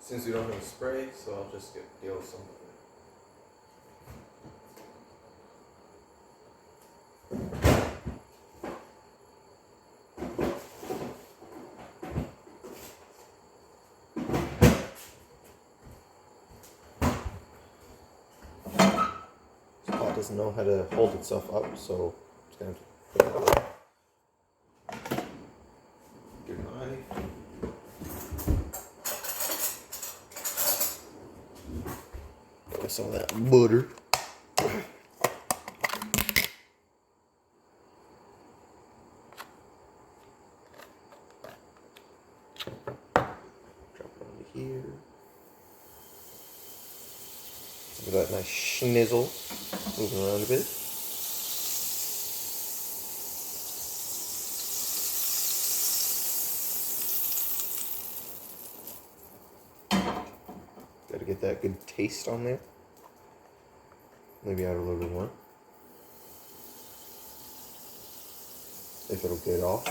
Since we don't have a spray, so I'll just deal with some of it. This pot doesn't know how to hold itself up, so it's going to put it up. Your knife. Got some of that butter. Drop it onto here. Look at that nice schnizzle. Moving around a bit. Got to get that good taste on there. Maybe add a little bit more. If it'll get it off.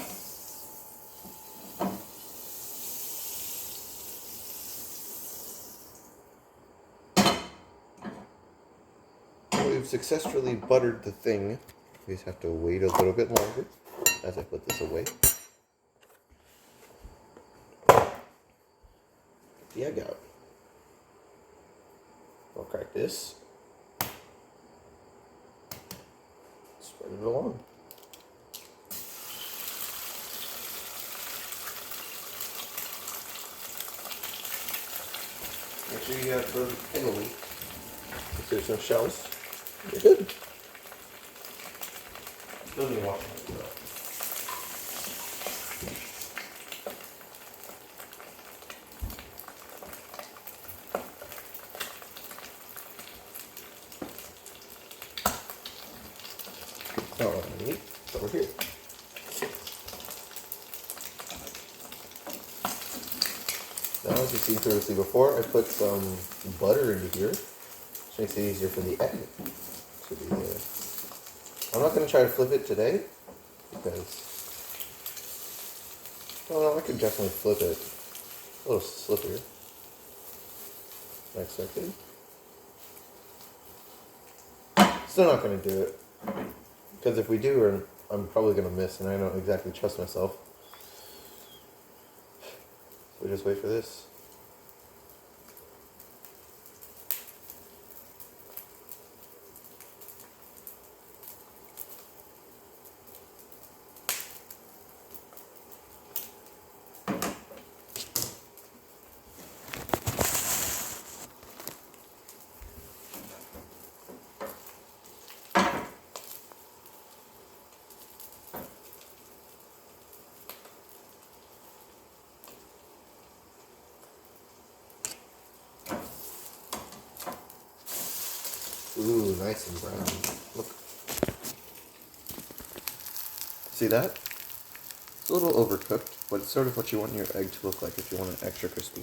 We've successfully buttered the thing. We just have to wait a little bit longer as I put this away. Get the egg out. I'll crack this. Spread it along. Make sure you throw the egg away. If there's no shells, you're good. Don't even wash it though. Alright, over here. Now, as you've seen previously before, I put some butter into here, which makes it easier for the egg to be there. I'm not going to try to flip it today, because, well, no, I could definitely flip it a little slippier than I expected. Still not going to do it, because if we do, I'm probably going to miss, and I don't exactly trust myself. So we just wait for this. Ooh, nice and brown. Look. See that? It's a little overcooked, but it's sort of what you want your egg to look like if you want it extra crispy.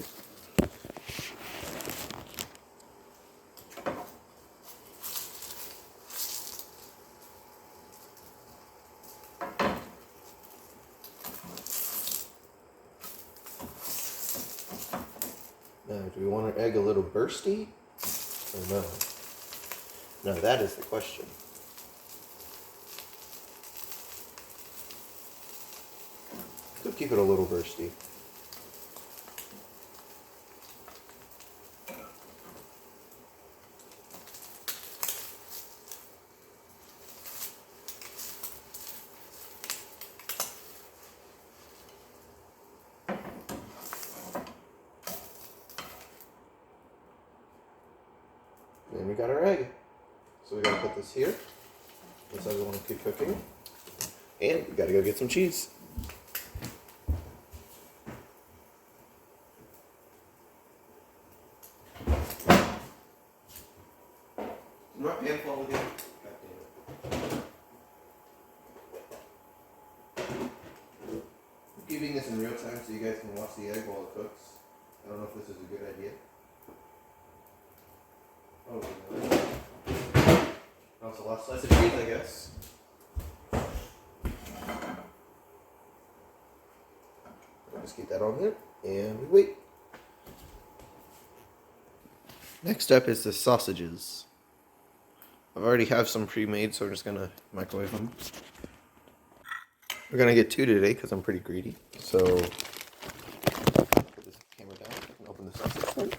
Now, do we want our egg a little bursty or no? Now that is the question. Could keep it a little bursty. Then we got our egg. So we gotta put this here. Looks like we want to keep cooking. And we gotta go get some cheese. My pan fall again. I'm keeping this in real time so you guys can watch the egg while it cooks. I don't know if this is a good idea. Oh, that was the last slice of cheese, I guess. I'll just keep that on there, and we wait. Next up is the sausages. I already have some pre-made, so I'm just gonna microwave them. We're gonna get two today because I'm pretty greedy. So, put this camera down and open the sausage one.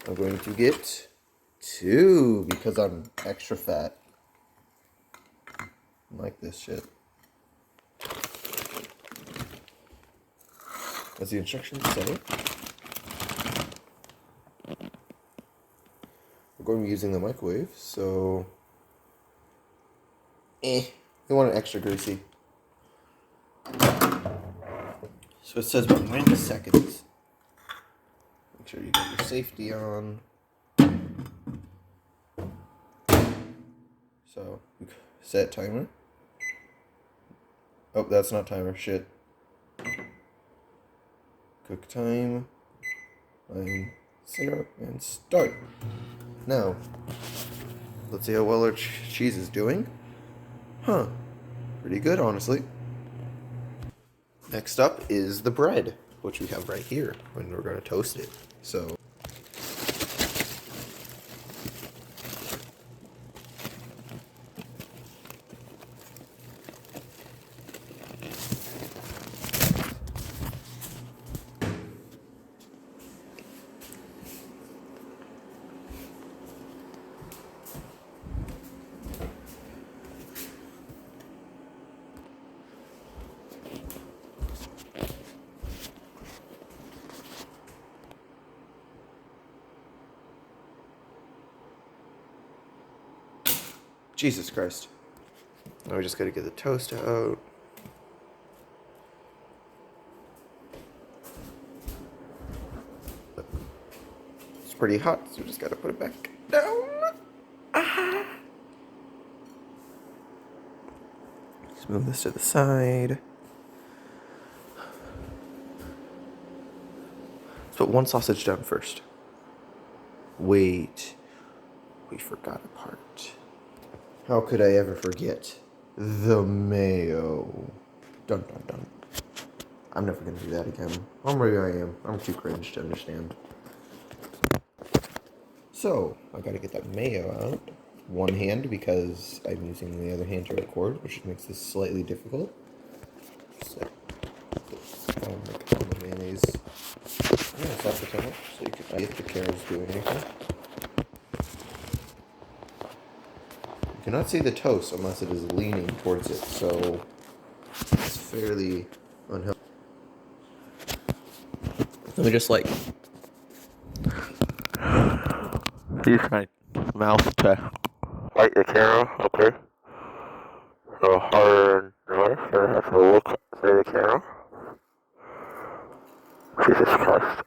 I'm going to get two because I'm extra fat. I like this shit. As the instructions say, we're going to be using the microwave, so you want it extra greasy. So it says about 90 seconds. Make sure you get your safety on. So, set timer. Oh, that's not timer, shit. Cook time. 9, 0, and start. Now, let's see how well our cheese is doing. Huh, pretty good, honestly. Next up is the bread, which we have right here, and we're going to toast it. So, Jesus Christ. Now we just got to get the toast out. It's pretty hot, so we just got to put it back down. Let's move this to the side. Let's put one sausage down first. Wait, we forgot a part. How could I ever forget? The mayo. Dun dun dun. I'm never gonna do that again. Or maybe I am. I'm too cringe to understand. So, I gotta get that mayo out. One hand because I'm using the other hand to record, which makes this slightly difficult. So, the mayonnaise. I'm gonna stop the timer so you can see if the camera's doing anything. You cannot see the toast unless it is leaning towards it, so it's fairly unhealthy. Let me just use my mouth to light the camera, okay? So hard north, so I have to look through the camera. Jesus Christ,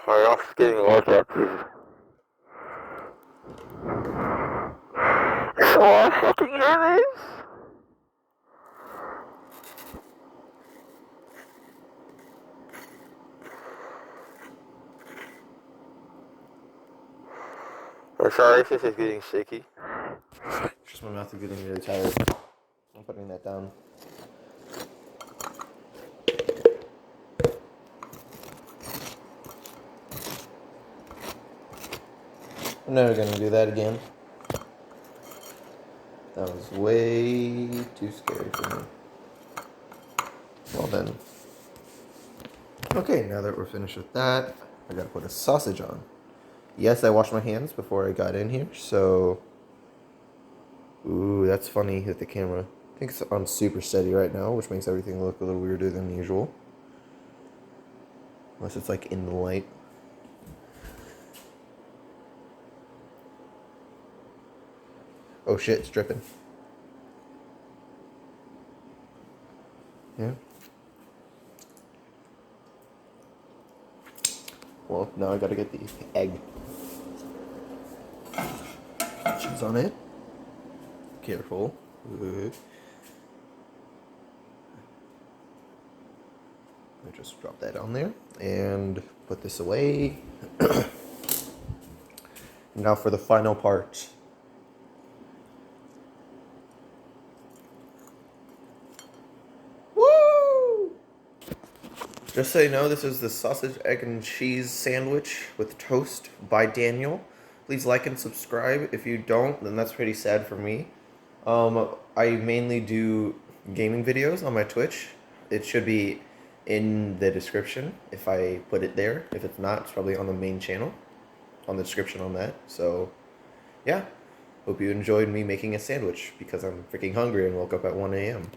my mouth's getting a look at, Jesus. So I fucking hear this? I'm sorry if this is getting shaky. Just my mouth is getting really tired. I'm putting that down. I'm never gonna do that again. That was way too scary for me. Well then. Okay, now that we're finished with that, I gotta put a sausage on. Yes, I washed my hands before I got in here, so... Ooh, that's funny with the camera. I think it's on super steady right now, which makes everything look a little weirder than usual. Unless it's like in the light. Oh shit, it's dripping. Yeah. Well, now I gotta get the egg. Cheese on it. Careful. I just drop that on there and put this away. Now for the final part. Woo! Just so you know, this is the sausage, egg, and cheese sandwich with toast by Daniel. Please like and subscribe. If you don't, then that's pretty sad for me. I mainly do gaming videos on my Twitch. It should be in the description if I put it there. If it's not, it's probably on the main channel, on the description on that. So, yeah. Hope you enjoyed me making a sandwich because I'm freaking hungry and woke up at 1 a.m.